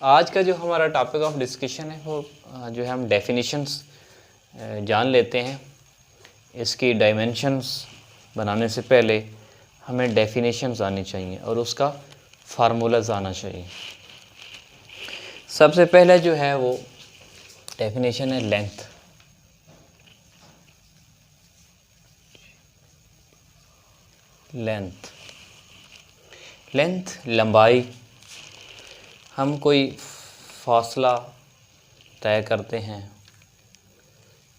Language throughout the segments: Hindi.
आज का जो हमारा टॉपिक ऑफ डिस्कशन है वो जो है हम डेफिनेशंस जान लेते हैं। इसकी डायमेंशंस बनाने से पहले हमें डेफिनेशंस आनी चाहिए और उसका फार्मूलाज आना चाहिए। सबसे पहले जो है वो डेफिनेशन है लेंथ। लेंथ लंबाई। हम कोई फासला तय करते हैं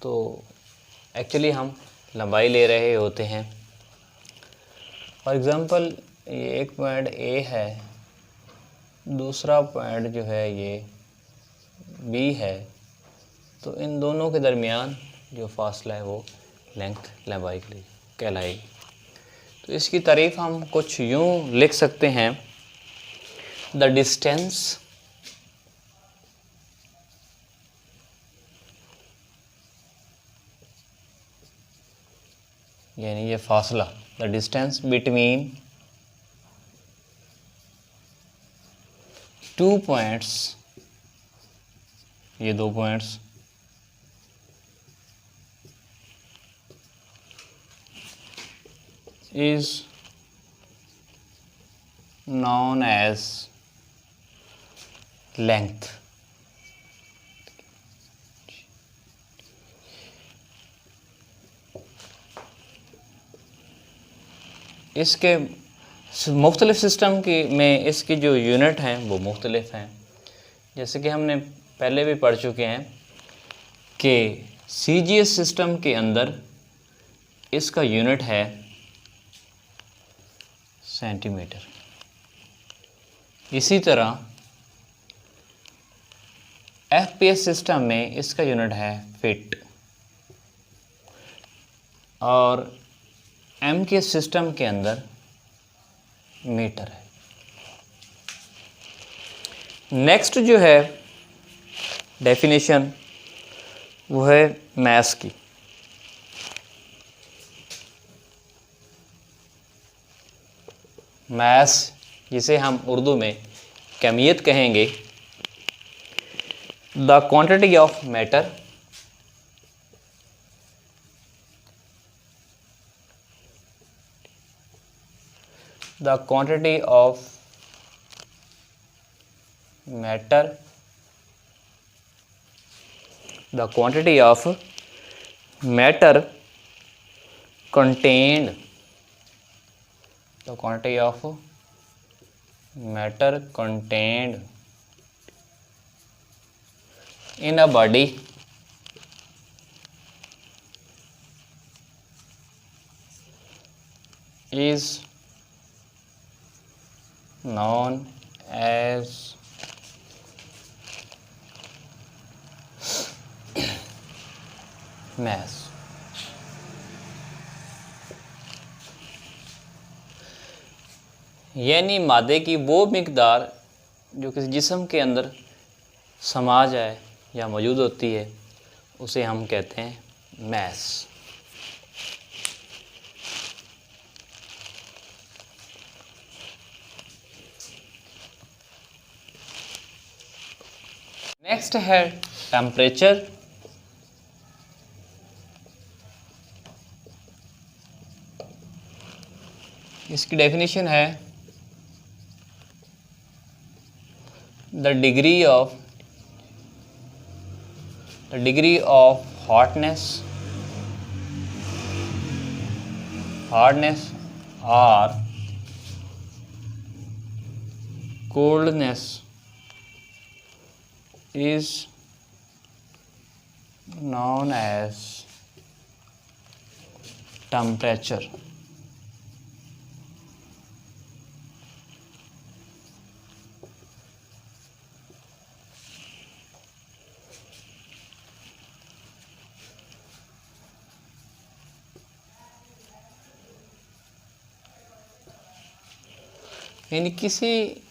तो एक्चुअली हम लंबाई ले रहे होते हैं। फॉर एग्ज़ाम्पल ये एक पॉइंट ए है, दूसरा पॉइंट जो है ये बी है, तो इन दोनों के दरमियान जो फासला है वो लेंथ लंबाई के लिए कहलाएगी। तो इसकी तारीफ़ हम कुछ यूँ लिख सकते हैं, द डिस्टेंस यानी ये फासला, the distance between two points, ये दो points, is known as length। इसके मुख्तलिफ़ सिस्टम की में इसकी जो यूनिट हैं वो मुख्तलिफ़ हैं। जैसे कि हमने पहले भी पढ़ चुके हैं कि CGS सिस्टम के अंदर इसका यूनिट है सेंटीमीटर। इसी तरह FPS सिस्टम में इसका यूनिट है फिट और MKS सिस्टम के अंदर मीटर है। नेक्स्ट जो है डेफिनेशन वो है मास की। मास जिसे हम उर्दू में कमियत कहेंगे, the quantity of matter the quantity of matter the quantity of matter contained the quantity of matter contained in a body is known as mass। यानी मादे की वो मिकदार जो किसी जिस्म के अंदर समा जाए या मौजूद होती है उसे हम कहते हैं मैस। नेक्स्ट है टेम्परेचर। इसकी डेफिनेशन है द डिग्री ऑफ हार्डनेस और coldness is known as temperature। यानी किसी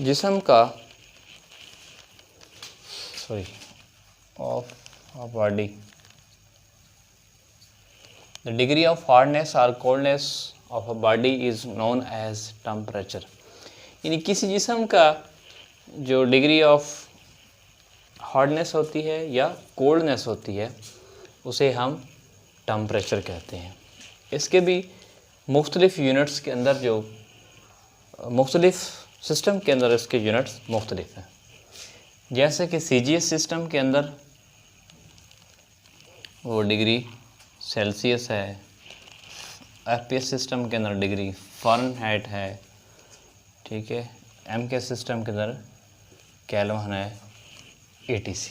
जिस्म का of a body, the degree of hardness or coldness of a body is known as temperature। यानी किसी जिस्म का जो डिग्री ऑफ हार्डनेस होती है या कोल्डनेस होती है उसे हम टेम्परेचर कहते हैं। इसके भी मुख्तलिफ़ यूनिट्स के अंदर जो मुख्तलिफ़ सिस्टम के अंदर इसके यूनिट्स मुख्तलिफ हैं। जैसे कि CGS सिस्टम के अंदर वो डिग्री सेल्सियस है, FPS सिस्टम के अंदर डिग्री फ़ारेनहाइट है, ठीक है। MK सिस्टम के अंदर केल्विन है, ATC।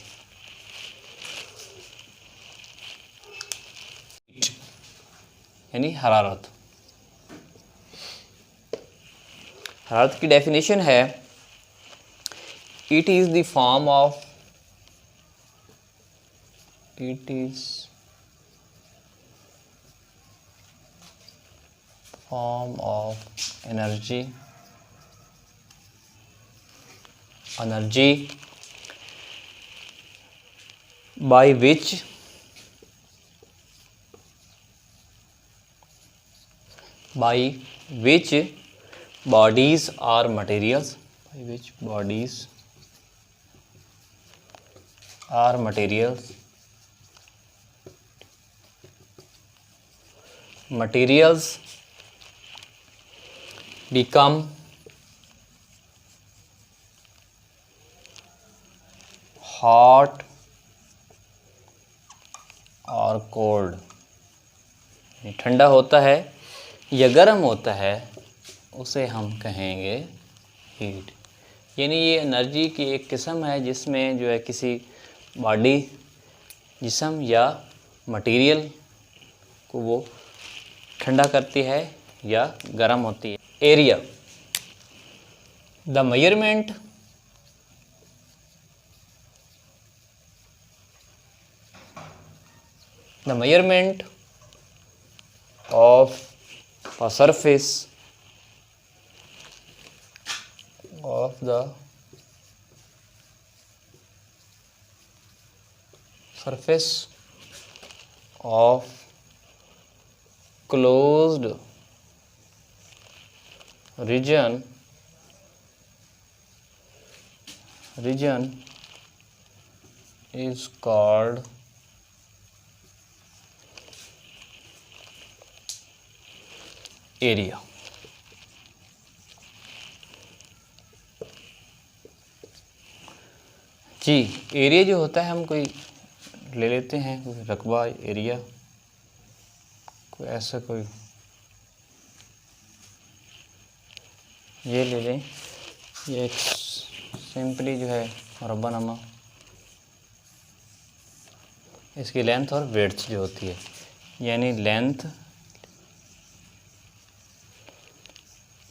यानी हरारत। हरारत की डेफिनेशन है, it is the form of energy by which bodies or materials become hot और कोल्ड, ठंडा होता है या गर्म होता है उसे हम कहेंगे हीट। यानी ये एनर्जी की एक किस्म है जिसमें जो है किसी बॉडी, जिस्म या मटेरियल को वो ठंडा करती है या गर्म होती है। Area, the measurement of a surface of closed region is called area. जी, एरिया जो होता है हम कोई ले लेते हैं, कोई रकबा एरिया, कोई ऐसा कोई ये ले लें, ये एक सिंपली जो है मुरब्बानामा, इसकी लेंथ और विड्थ जो होती है, यानी लेंथ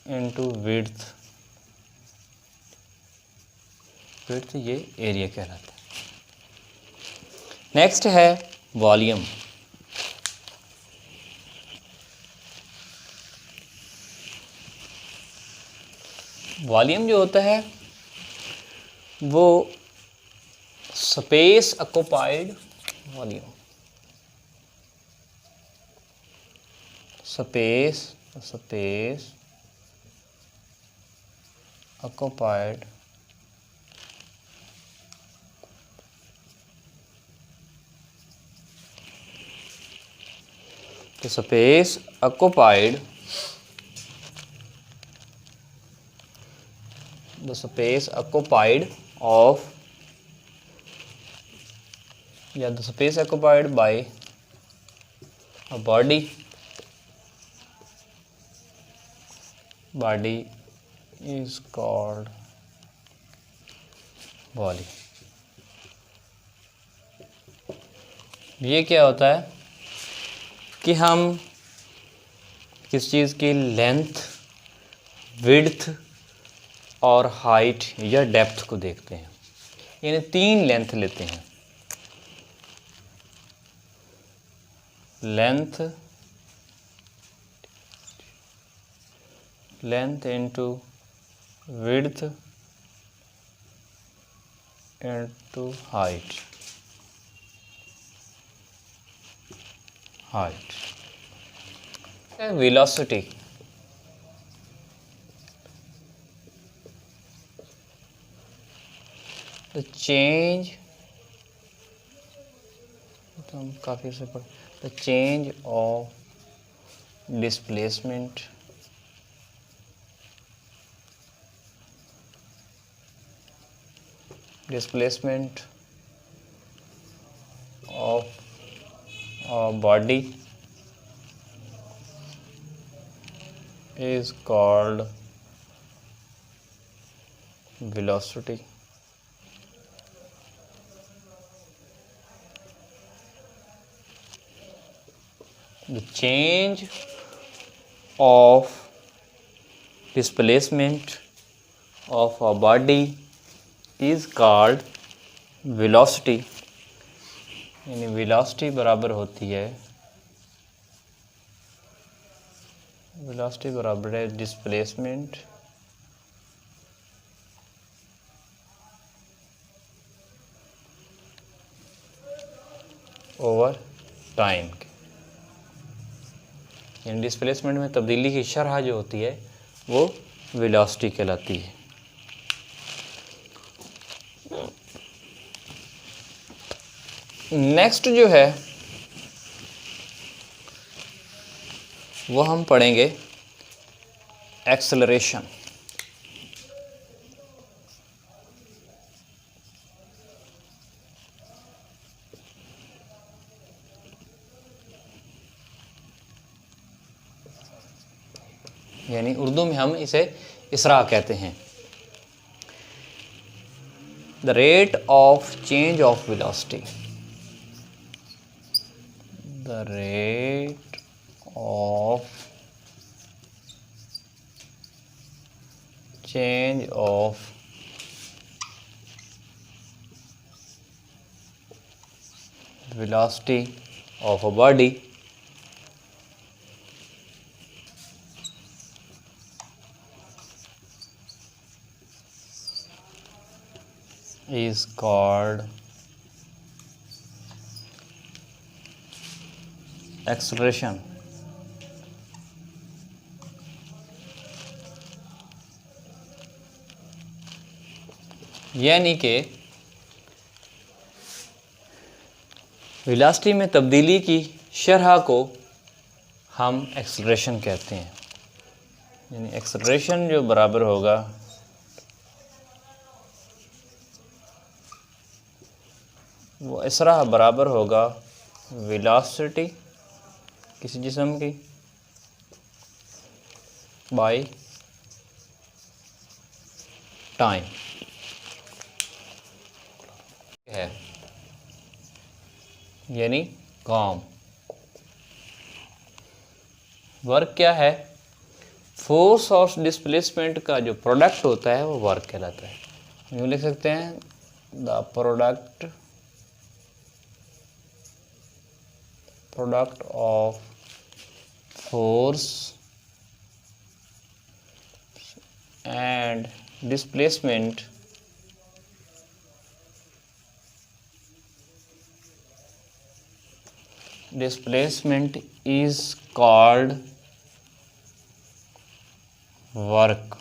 इनटू विड्थ, ये एरिया कहलाता है। नेक्स्ट है वॉल्यूम। वॉल्यूम जो होता है वो space occupied volume, space occupied the space occupied of the space occupied by a body is called volume. ये क्या होता है कि हम किस चीज़ की लेंथ, विड्थ और हाइट या डेप्थ को देखते हैं, यानी 3 लेंथ लेते हैं, length into width into height. Velocity, the change, तो हम काफ़ी से पढ़, the change of displacement of a body is called velocity. The change of displacement of a body is called velocity. यानी velocity बराबर होती है, velocity बराबर है displacement ओवर टाइम के। यानी डिस्प्लेसमेंट में तब्दीली की शरह जो होती है वो वेलोसिटी कहलाती है। नेक्स्ट जो है वो हम पढ़ेंगे एक्सेलरेशन। यानी उर्दू में हम इसे इसरा कहते हैं। The rate of change of velocity, the rate of change of velocity of a body is called acceleration. यानी कि वेलोसिटी में तब्दीली की शरह को हम एक्सेलरेशन कहते हैं। यानी एक्सेलरेशन जो बराबर होगा वो इसरा बराबर होगा वेलोसिटी किसी जिस्म की बाय टाइम है। यानी काम, वर्क क्या है? फोर्स और डिस्प्लेसमेंट का जो प्रोडक्ट होता है वो वर्क कहलाता है। यूँ लिख सकते हैं the product of force and displacement is called work.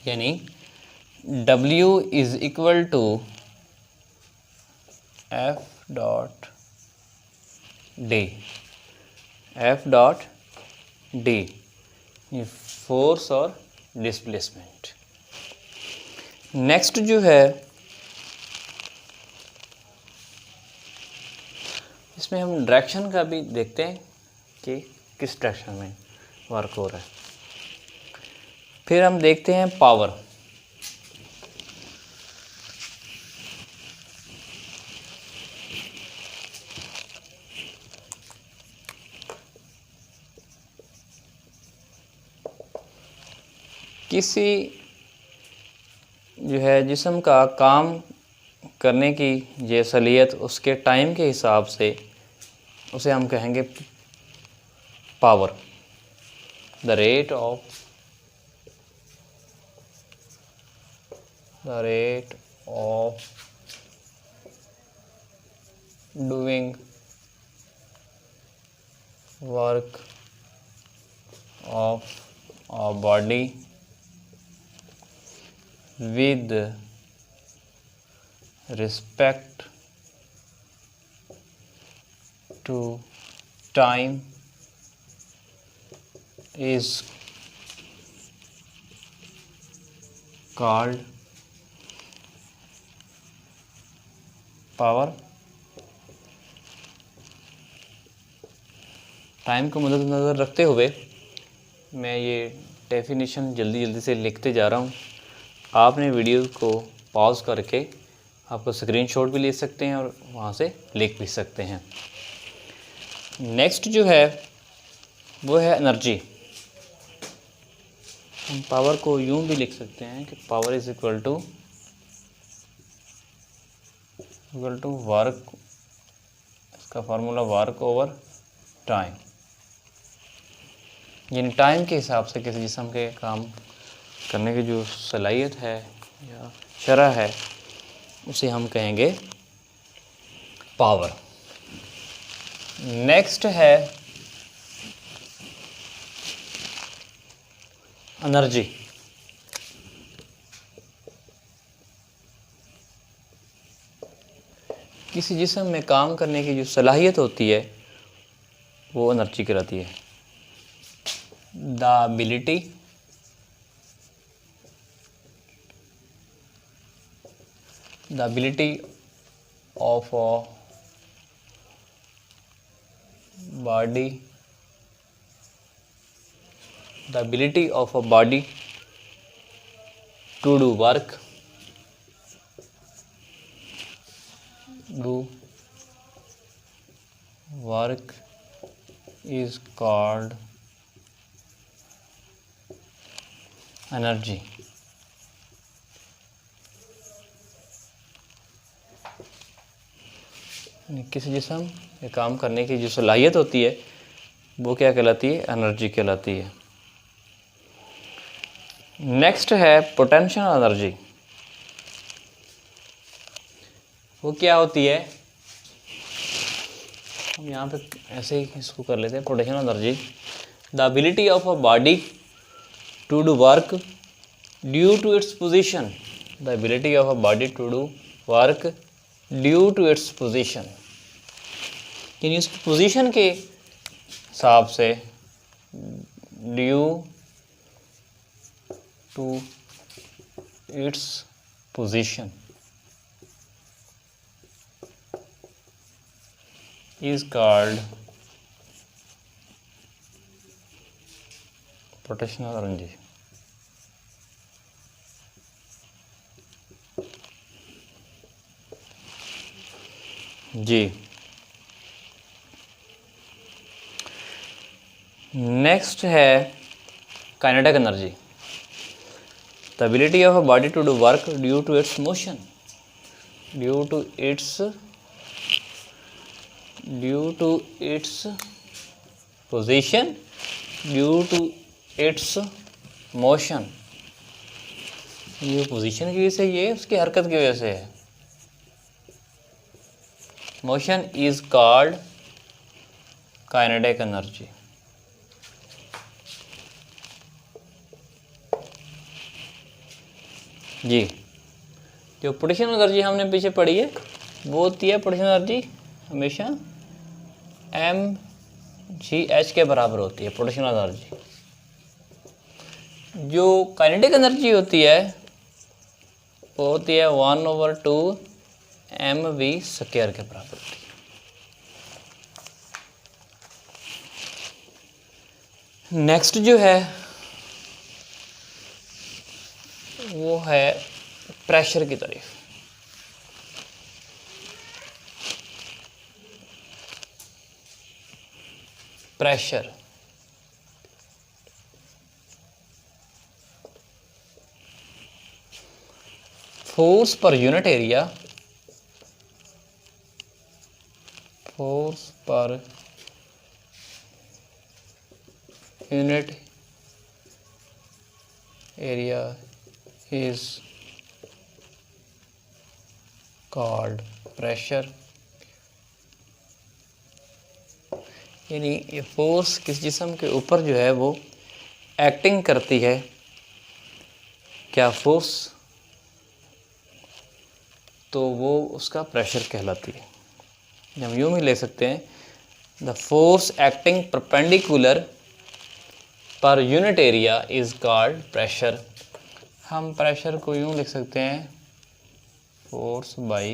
यानी W is equal to F dot D, F dot D ये फोर्स और डिस्प्लेसमेंट। नेक्स्ट जो है इसमें हम डायरेक्शन का भी देखते हैं कि किस डायरेक्शन में वर्क हो रहा है। फिर हम देखते हैं पावर। किसी जो है जिस्म का काम करने की ये सलीयत उसके टाइम के हिसाब से उसे हम कहेंगे power. The rate of doing work of a body with respect to time is called power. Time को मद्देनज़र रखते हुए मैं ये डेफिनेशन जल्दी जल्दी से लिखते जा रहा हूँ। आपने वीडियो को पॉज करके आपको स्क्रीनशॉट भी ले सकते हैं और वहाँ से लिख भी सकते हैं। नेक्स्ट जो है वो है एनर्जी। हम पावर को यूँ भी लिख सकते हैं कि power is equal to work, इसका फार्मूला वर्क ओवर टाइम, यानी टाइम के हिसाब से किसी जिस्म के काम करने की जो सलाहियत है या शरह है उसे हम कहेंगे पावर। नेक्स्ट है एनर्जी। किसी जिस्म में काम करने की जो सलाहियत होती है वो एनर्जी कहलाती है। The ability of a body to do work is called energy। किसी जिस्म में काम करने की जो सलाहियत होती है वो क्या कहलाती है? एनर्जी कहलाती है। नेक्स्ट है पोटेंशियल एनर्जी। वो क्या होती है? हम यहाँ पे ऐसे ही इसको कर लेते हैं। Potential energy the ability of a body to do work due to its position. The ability of a body to do work due to its position, यानी उसकी पोजीशन के हिसाब से, due to its position is called potential energy. जी, नेक्स्ट है kinetic energy. The ability of a body to do work due to its motion, due to its position, due to its motion. ये पोजीशन की वजह से, ये उसकी हरकत की वजह से है। Motion is called kinetic energy. जी, जो पोटेंशियल एनर्जी हमने पीछे पढ़ी है वो होती है, पोटेंशियल एनर्जी हमेशा mgh के बराबर होती है पोटेंशियल एनर्जी। जो काइनेटिक एनर्जी होती है वो होती है 1/2 mv स्क्वायर के बराबर होती है। नेक्स्ट जो है वो है प्रेशर की तारीफ। Pressure force per unit area, force per unit area is called pressure. यानी ये फोर्स किस जिस्म के ऊपर जो है वो एक्टिंग करती है क्या फोर्स, तो वो उसका प्रेशर कहलाती है। हम यूँ भी ले सकते हैं, the force acting perpendicular per unit area is called pressure. हम प्रेशर को यूँ लिख सकते हैं, फोर्स बाई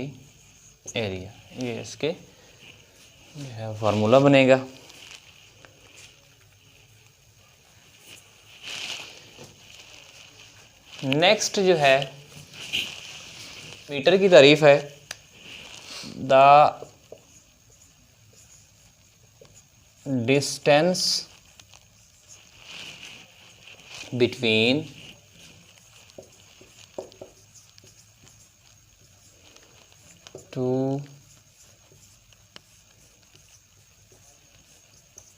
एरिया। ये इसके जो है फार्मूला बनेगा। नेक्स्ट जो है मीटर की तारीफ है। The distance between two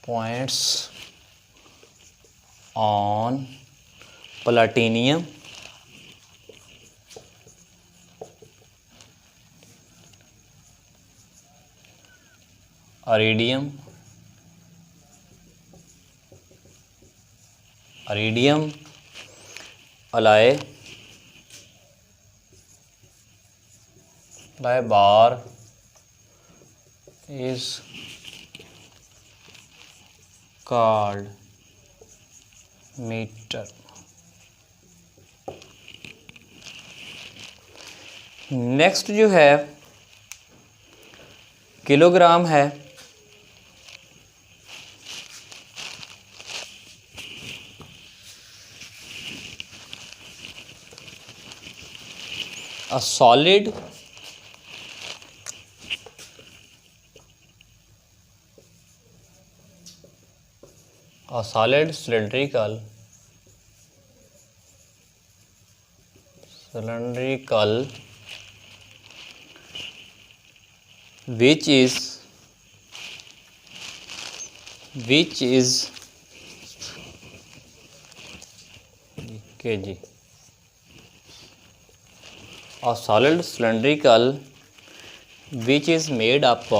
points on platinum iridium alloy bar is called meter। Next जो है किलोग्राम है। A solid cylindrical which is kg। A solid cylindrical which is made up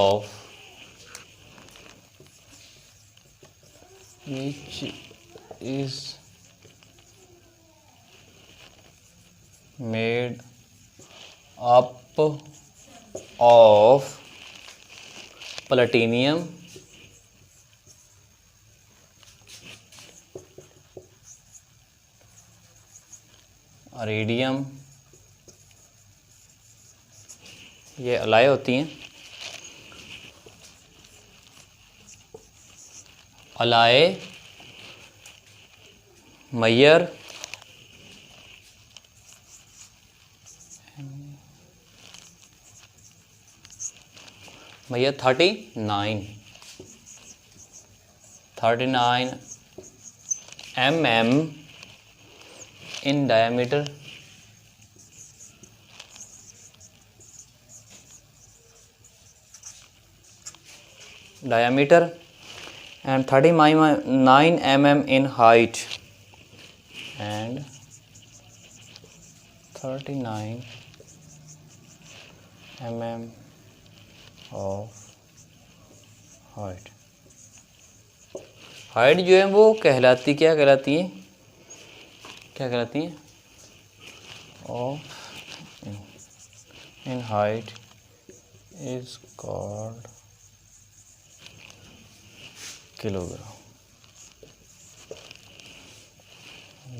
of platinum, iridium, ये अलाय होती हैं। अलाय, Maihar, Maihar 39 mm in diameter, and 39 mm in height, and 39 mm of height। Height जो है वो कहलाती क्या कहलाती है, क्या कहलाती है, of in height is called kilogram.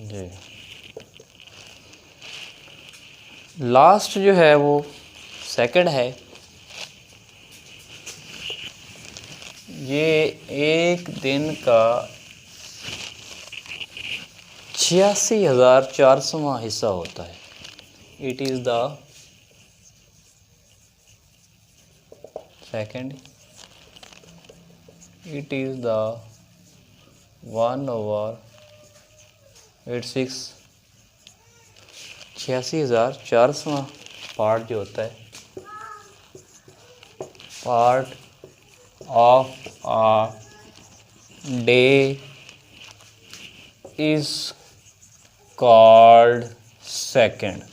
जी लास्ट जो है वो सेकंड है। ये एक दिन का 86,400वां हिस्सा होता है। It is the second, it is the 1/86। 86,400वां पार्ट जो होता है, part of a day is called second।